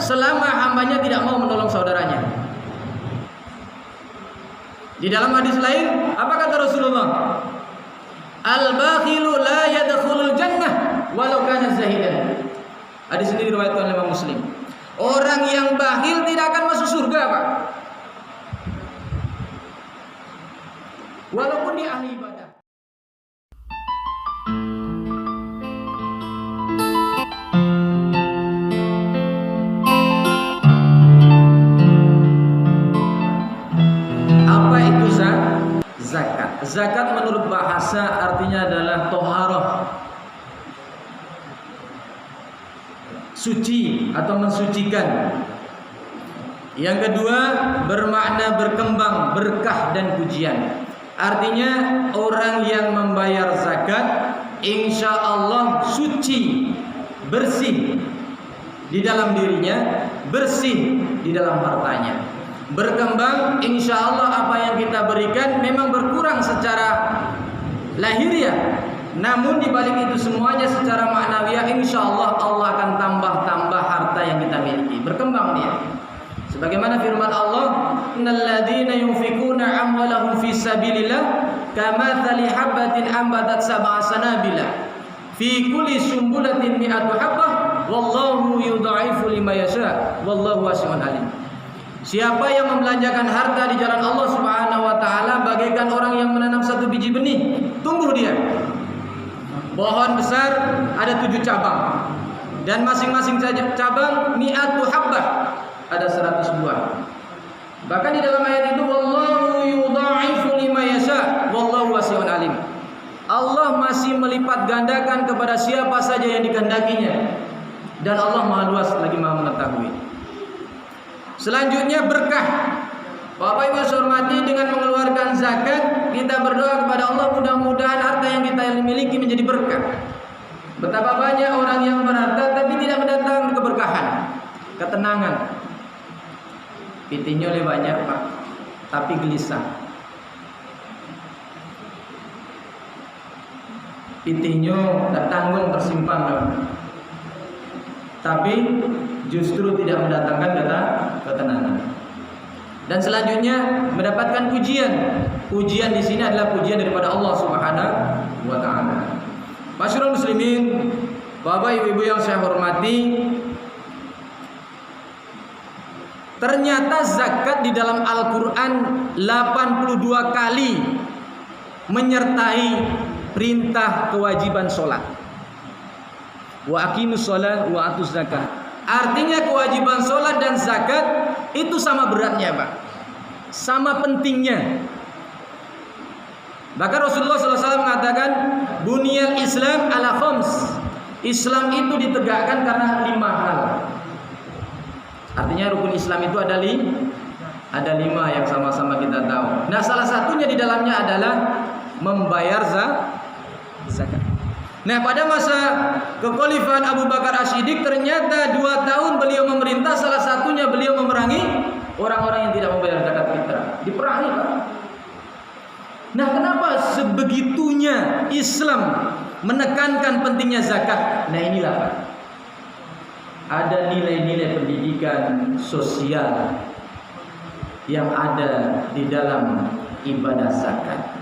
selama hambanya tidak mau menolong saudaranya. Di dalam hadis lain, apa kata Rasulullah? Al-bakhilu la yadkhulul jannah walau kana zahidan. Hadis ini diriwayatkan oleh Imam Muslim. Orang yang bakhil tidak akan masuk surga, Pak. Walaupun dia ahli ibadah. Apa itu zakat? Zakat menurut bahasa artinya adalah toharoh, suci atau mensucikan. Yang kedua, bermakna berkembang, berkah dan pujian. Artinya orang yang membayar zakat insya Allah suci, bersih di dalam dirinya, bersih di dalam hartanya. Berkembang, insya Allah apa yang kita berikan memang berkurang secara lahiriah, namun dibalik itu semuanya secara maknawiah insya Allah Allah akan tambah harta yang kita miliki, berkembang dia. Sebagaimana firman Allah, innal ladzina yunfikuna amwalahum fi sabilillah kamathali habatin ambatat sab'a sanabila fi kulli sumbulatin mi'atu habbah wallahu yudha'ifu liman yasha wallahu wasi'un alim. Siapa yang membelanjakan harta di jalan Allah Subhanahu wa taala bagaikan orang yang menanam satu biji benih, tumbuh dia. Pohon besar ada 7 cabang dan masing-masing cabang mi'atu habbah, ada 100 buah. Bahkan di dalam ayat itu wallahu yudha'ifu liman yasha wallahu wasi'un alim. Allah masih melipat gandakan kepada siapa saja yang dikehendakinya dan Allah Maha luas lagi Maha mengetahui. Selanjutnya berkah. Bapak Ibu hormati, dengan mengeluarkan zakat kita berdoa kepada Allah mudah-mudahan harta yang kita miliki menjadi berkah. Betapa banyak orang yang berharta tapi tidak mendatangkan keberkahan, ketenangan. Pitinyo lebih banyak, Pak, tapi gelisah. Pitinyo tanggung tersimpan, tapi justru tidak mendatangkan ketenangan. Dan selanjutnya mendapatkan pujian. Pujian di sini adalah pujian daripada Allah Subhanahu wa taala. Masyarul muslimin, Bapak Ibu yang saya hormati, ternyata zakat di dalam Al-Quran 82 kali menyertai perintah kewajiban sholat. Wa aqimus sholat wa atuz zakat. Artinya kewajiban sholat dan zakat itu sama beratnya, Pak, sama pentingnya. Bahkan Rasulullah SAW mengatakan buniyal Islam ala khams. Islam itu ditegakkan karena 5 hal. Artinya rukun Islam itu ada 5 yang sama-sama kita tahu. Nah, salah satunya di dalamnya adalah membayar zakat. Nah, pada masa kekhalifahan Abu Bakar As-Siddiq ternyata 2 tahun beliau memerintah, salah satunya beliau memerangi orang-orang yang tidak membayar zakat fitrah. Diperangi, Pak. Nah, kenapa sebegitunya Islam menekankan pentingnya zakat? Nah, inilah, Pak. Ada nilai-nilai pendidikan sosial yang ada di dalam ibadah zakat.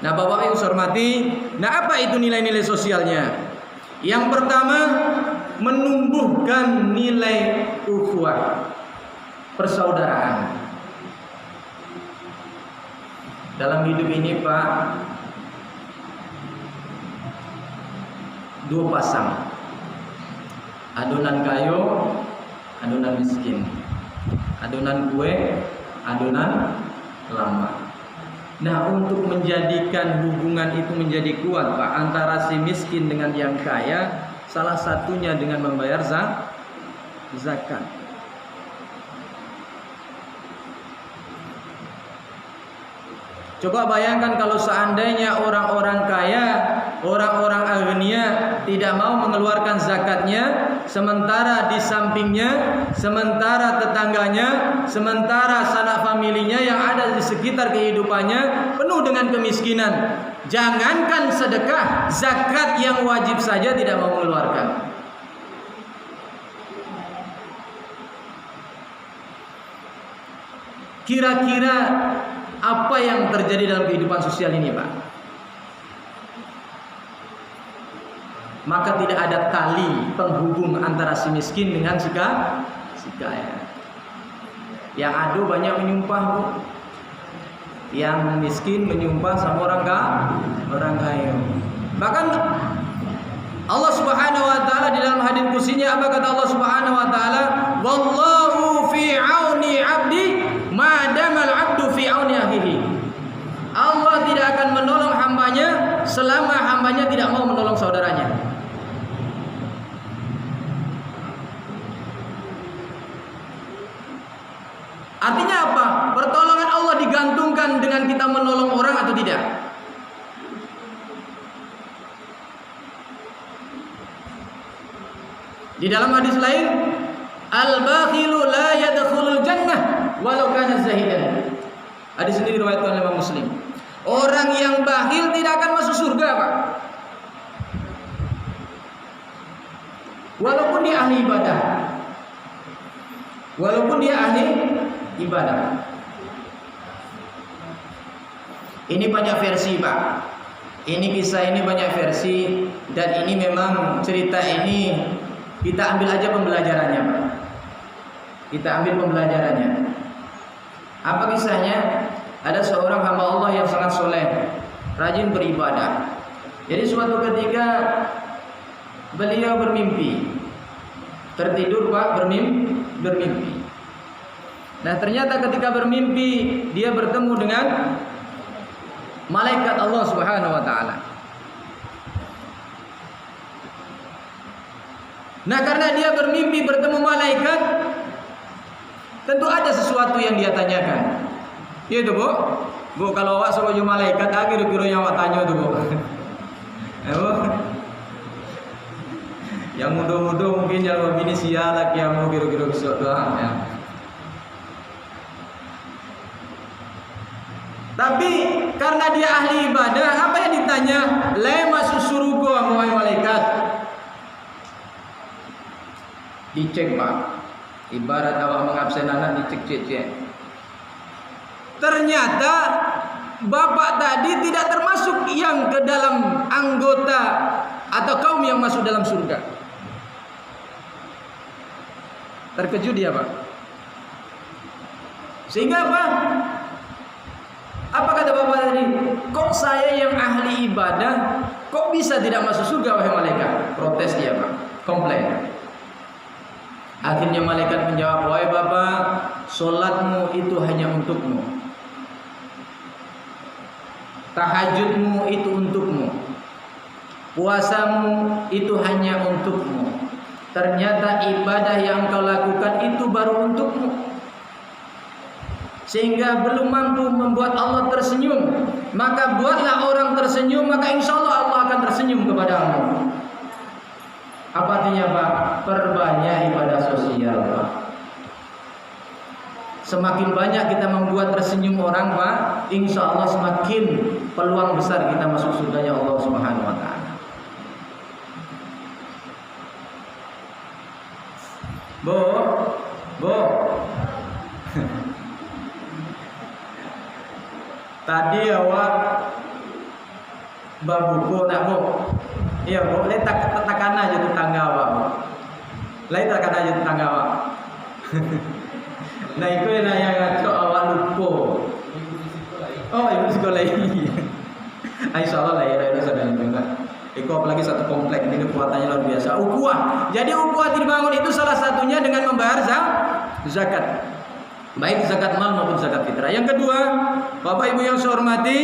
Nah, Bapak Ibu hormati, nah apa itu nilai-nilai sosialnya? Yang pertama, menumbuhkan nilai ukhuwah, persaudaraan. Dalam hidup ini, Pak, 2 pasang. Adonan kayu, adonan miskin. Adonan kue, adonan lama. Nah, untuk menjadikan hubungan itu menjadi kuat, Pak, antara si miskin dengan yang kaya, salah satunya dengan membayar zakat. Coba bayangkan kalau seandainya orang-orang kaya, orang-orang aghnia tidak mau mengeluarkan zakatnya, sementara di sampingnya, sementara tetangganya, sementara sanak familinya yang ada di sekitar kehidupannya penuh dengan kemiskinan. Jangankan sedekah, zakat yang wajib saja tidak mau mengeluarkan. Kira-kira apa yang terjadi dalam kehidupan sosial ini, Pak? Maka tidak ada tali penghubung antara si miskin dengan si kaya. Yang ada banyak menyumpah, Bu. Yang miskin menyumpah sama orang kaya. Bahkan Allah Subhanahu wa taala di dalam hadis kursinya, apa kata Allah Subhanahu wa taala? Wallahu fi auni 'abdi ma damal 'abdu fi auni akhihi. Allah tidak akan menolong hambanya selama hambanya tidak mau menolong saudaranya. Artinya apa? Pertolongan Allah digantungkan dengan kita menolong orang atau tidak. Di dalam hadis lain, al-bakhilu la yadkhulul jannah walau kana zahidan. Hadis ini diriwayatkan oleh Imam Muslim. Orang yang bakhil tidak akan masuk surga, Pak. Walaupun dia ahli ibadah. Walaupun dia ahli ibadah. Ini banyak versi, Pak. Ini kisah ini banyak versi, dan ini memang cerita ini kita ambil aja pembelajarannya, Pak. Kita ambil pembelajarannya. Apa kisahnya? Ada seorang hamba Allah yang sangat soleh, rajin beribadah. Jadi suatu ketika beliau bermimpi, tertidur, Pak, bermimpi. Nah, ternyata ketika bermimpi dia bertemu dengan malaikat Allah Subhanahu wa taala. Nah, karena dia bermimpi bertemu malaikat, tentu ada sesuatu yang dia tanyakan. Itu, Bu. Bu, kalau awak suruh malaikat, kira-kira yang awak tanya itu, Bu. Bu. Yang muda-muda mungkin yang begini sial yang mau kira-kira besok doang ya. Tapi karena dia ahli ibadah, apa yang ditanya? Le masuk surga wahai malaikat. Dicek, Pak. Ibarat awak mengabsen anak dicek-cek. Ternyata bapak tadi tidak termasuk yang ke dalam anggota atau kaum yang masuk dalam surga. Terkejut dia, Pak. Sehingga apa? Apa kata bapak tadi? Kok saya yang ahli ibadah, kok bisa tidak masuk surga wahai malaikat? Protes dia, Pak. Komplain. Akhirnya malaikat menjawab, wahai bapak, solatmu itu hanya untukmu. Tahajudmu itu untukmu. Puasamu itu hanya untukmu. Ternyata ibadah yang kau lakukan itu baru untukmu. Sehingga belum mampu membuat Allah tersenyum. Maka buatlah orang tersenyum, maka insya Allah Allah akan tersenyum kepadamu. Apa artinya, Pak? Perbanyak ibadah sosial, Pak. Semakin banyak kita membuat tersenyum orang, Pak, insya Allah semakin peluang besar kita masuk surganya Allah Subhanahu wa taala. Bu. Tadi awak babuku nak, Bu. Iya, Bu, letakkan aja tetangga awak, Bu. Letakkan aja tetangga awak. Nah, itu yang ngaco awak lupa. Oh, ibu sekolah ini. Insya Allah lah ya, sudah juga. Iko apalagi satu komplek ini kekuatannya luar biasa. Ukhuwah. Jadi ukhuwah dibangun itu salah satunya dengan membayar zakat. Baik zakat mal maupun zakat fitrah. Yang kedua, Bapak Ibu yang saya hormati,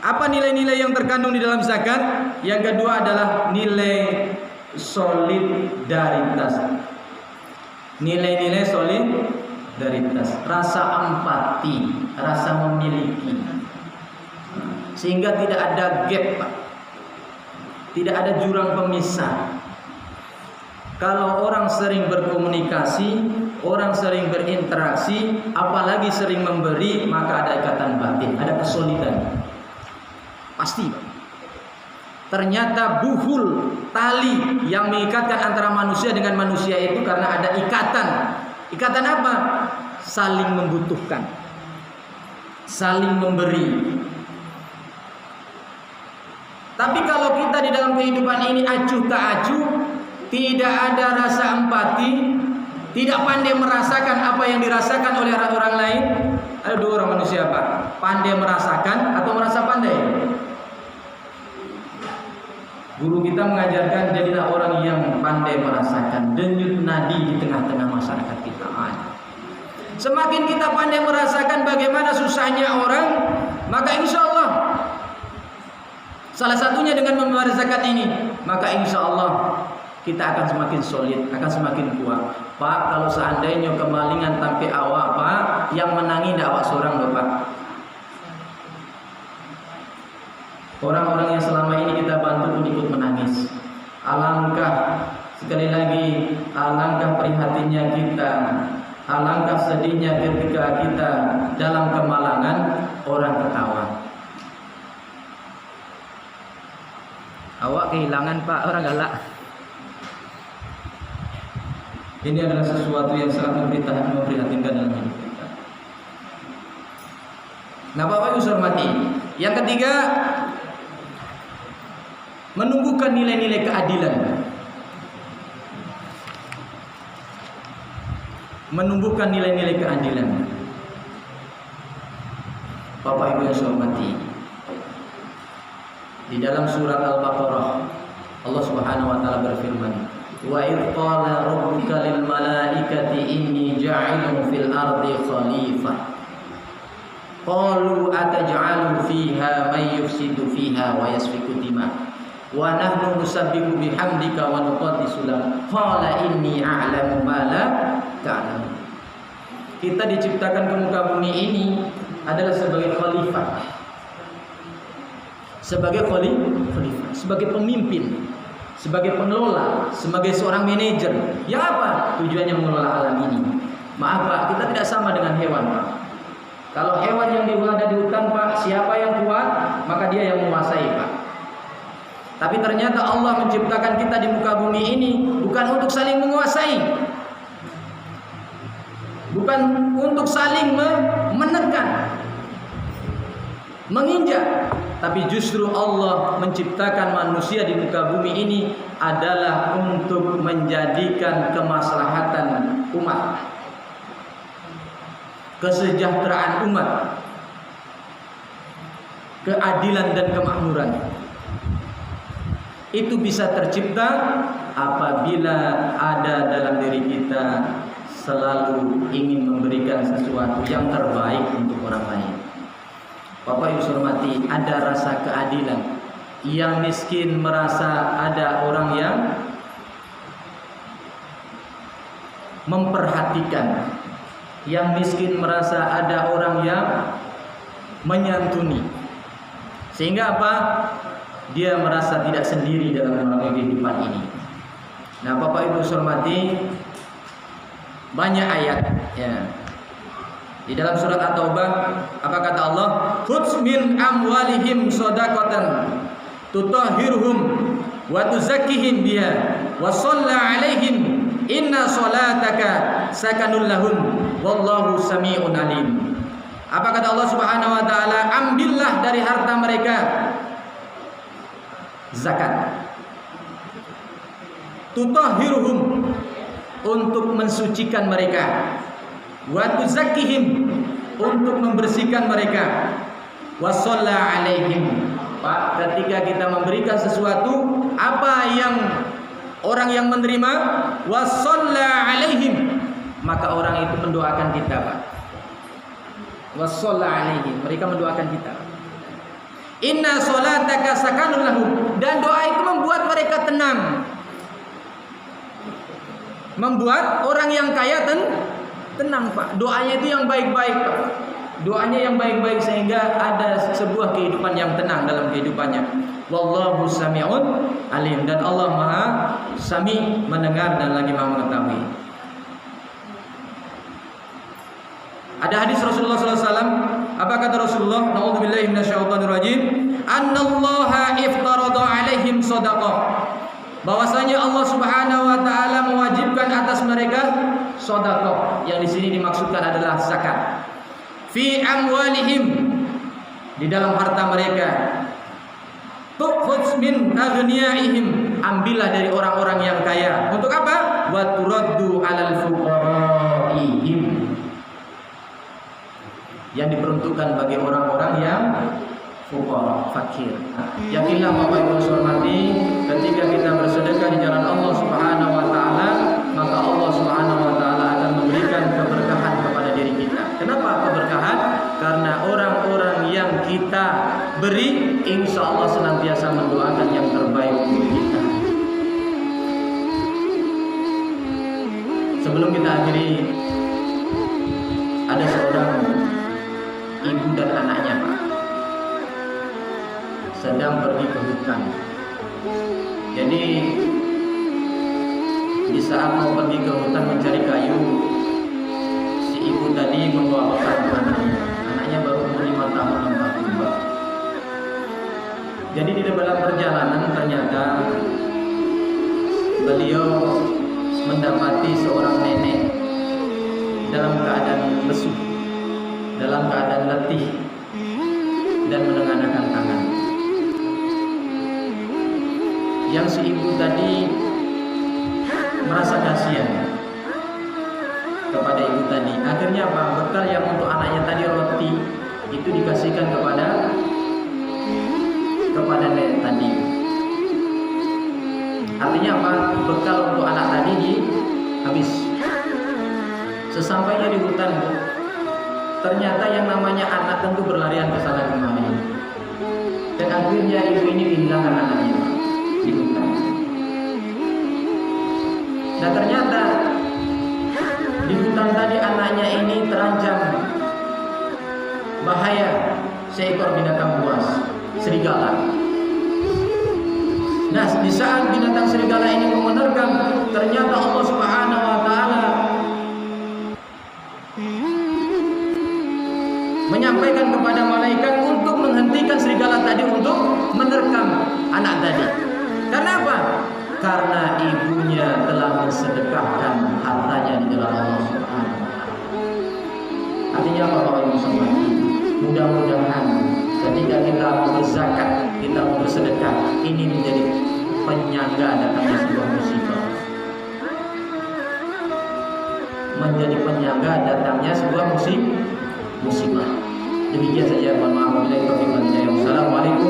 apa nilai-nilai yang terkandung di dalam zakat? Yang kedua adalah nilai solidaritas. Nilai-nilai solidaritas, rasa empati, rasa memiliki. Sehingga tidak ada gap, Pak. Tidak ada jurang pemisah. Kalau orang sering berkomunikasi, orang sering berinteraksi, apalagi sering memberi, maka ada ikatan batin, ada kesolidan. Pasti, Pak. Ternyata buhul, tali yang mengikatkan antara manusia dengan manusia itu karena ada ikatan. Ikatan apa? Saling membutuhkan. saling memberi. Tapi kalau kita di dalam kehidupan ini acuh tak acuh, tidak ada rasa empati, tidak pandai merasakan apa yang dirasakan oleh orang lain. Ada dua orang manusia Pak, pandai merasakan atau merasa pandai. Guru kita mengajarkan jadilah orang yang pandai merasakan, denyut nadi di tengah-tengah masyarakat kita. Semakin kita pandai merasakan bagaimana susahnya orang, maka insya Allah salah satunya dengan membayar zakat ini, maka insya Allah kita akan semakin solid, akan semakin kuat. Pak, kalau seandainya kemalingan sampai awak Pak, yang menangi tidak awak seorang Bapak. Orang-orang yang selama ini kita bantu pun ikut menangis. Alangkah, sekali lagi, alangkah prihatinnya kita, alangkah sedihnya ketika kita dalam kemalangan orang ketawa. Awak kehilangan Pak, orang galak. Ini adalah sesuatu yang sangat memprihatinkan dalam hidup kita. Nah Bapak Ibu hormati, yang ketiga, menumbuhkan nilai-nilai keadilan. Menumbuhkan nilai-nilai keadilan. Bapak Ibu yang saya hormati, di dalam surat Al-Baqarah Allah Subhanahu wa taala berfirman, "Wa idh qala rabbuka lil malaikati inni ja'ilun fil ardi khalifah. Qalu ataj'alu fiha may yufsidu fiha wa yasfiku dima wa nahnu nusabbihu bihamdika wa nuqaddisu lak. Qala inni a'lamu ma la ta'lamun." Kita diciptakan ke muka bumi ini adalah sebagai khalifah. Sebagai khalifah, sebagai pemimpin, sebagai pengelola, sebagai seorang manajer. Yang apa? Tujuannya mengelola alam ini. Maaf Pak, kita tidak sama dengan hewan Pak. Kalau hewan yang ada di hutan Pak, siapa yang kuat, maka dia yang menguasai Pak. Tapi ternyata Allah menciptakan kita di muka bumi ini bukan untuk saling menguasai, bukan untuk saling menekan, menginjak. Tapi justru Allah menciptakan manusia di muka bumi ini adalah untuk menjadikan kemaslahatan umat, kesejahteraan umat, keadilan dan kemakmuran. Itu bisa tercipta apabila ada dalam diri kita selalu ingin memberikan sesuatu yang terbaik untuk orang lain. Bapak Ibu hormati, ada rasa keadilan. Yang miskin merasa ada orang yang memperhatikan. Yang miskin merasa ada orang yang menyantuni. Sehingga apa? Dia merasa tidak sendiri dalam kehidupan ini. Nah, Bapak Ibu hormati, banyak ayat ya. Di dalam surat At-Taubah, apa kata Allah? "Khudz min amwalihim shadaqatan tutahhiruhum wa tuzakkihim biha wa shalli 'alaihim inna shalataka sakanul lahum wallahu samii'un 'alim." Apa kata Allah Subhanahu wa taala? Ambillah dari harta mereka zakat. Tutahhiruhum, untuk mensucikan mereka. Wa tuzakkihim, untuk membersihkan mereka. Wa shalla 'alaihim. Pak, ketika kita memberikan sesuatu, apa yang orang yang menerima? Wa shalla 'alaihim, maka orang itu mendoakan kita, Pak. Wa shalla 'alaihim, mereka mendoakan kita. Inna sholataka sakanun lahum, dan doa itu membuat mereka tenang. Membuat orang yang kaya tenang, Pak. Doanya itu yang baik-baik, Pak. Doanya yang baik-baik sehingga ada sebuah kehidupan yang tenang dalam kehidupannya. Wallahu sami'un alim, dan Allah Maha Sami, mendengar dan lagi Maha mengetahui. Ada hadis Rasulullah SAW. Apa kata Rasulullah? Na'udzubillahi minasyaitonirrajim. Annallaha iftarada 'alaihim shadaqah. Bahwasanya Allah Subhanahu wa taala mewajibkan atas mereka sedekah. Yang di sini dimaksudkan adalah zakat. fi amwalihim, di dalam harta mereka. Tukhudz min aghniyaihim, ambillah dari orang-orang yang kaya. Untuk apa? Wa turaddu 'alal fuqaraihim, yang diperuntukkan bagi orang-orang yang fuqara, fakir. Yakinlah Bapak Ibu hormati, ketika kita bersedekah di jalan Allah Subhanahu wa taala, maka Allah Subhanahu wa taala akan memberikan keberkahan kepada diri kita. Kenapa keberkahan? Karena orang-orang yang kita beri, insya Allah senantiasa mendoakan yang terbaik untuk kita. Sebelum kita akhiri, ada seorang ibu dan anaknya, Pak, sedang pergi ke hutan. Jadi di saat mau pergi ke hutan mencari kayu, si ibu tadi membawa bekal anaknya. Anaknya baru umur 5 tahun 4 bulan. Jadi di dalam perjalanan ternyata beliau mendapati seorang nenek dalam keadaan lesu, dalam keadaan letih dan menengadahkan tangan. Yang si ibu tadi merasa kasihan kepada ibu tadi. Akhirnya apa? Bekal yang untuk anaknya tadi, roti, itu dikasihkan kepada nenek tadi. Artinya apa? Bekal untuk anak tadi habis. Sesampainya di hutan, ternyata yang namanya anak tentu berlarian ke sana kemari. Dan akhirnya ibu ini kehilangan anaknya di hutan. Dan ternyata di hutan tadi anaknya ini terancam bahaya seekor binatang buas, serigala. Nah, di saat binatang serigala ini mau menerkam, ternyata Allah Subhanahu wa taala menyampaikan kepada malaikat untuk menghentikan serigala tadi untuk menerkam anak tadi. Karena apa? Karena ibunya telah mensedekahkan hartanya di dalam Allah Subhanahu wa taala. Artinya apa, Bapak Ibu sekalian? Mudah-mudahan ketika kita mau berzakat, kita mau bersedekah, ini menjadi penyangga datangnya sebuah musibah. Menjadi penyangga datangnya sebuah musibah. Demikian saja, mohon maaf bila itu. Wassalamualaikum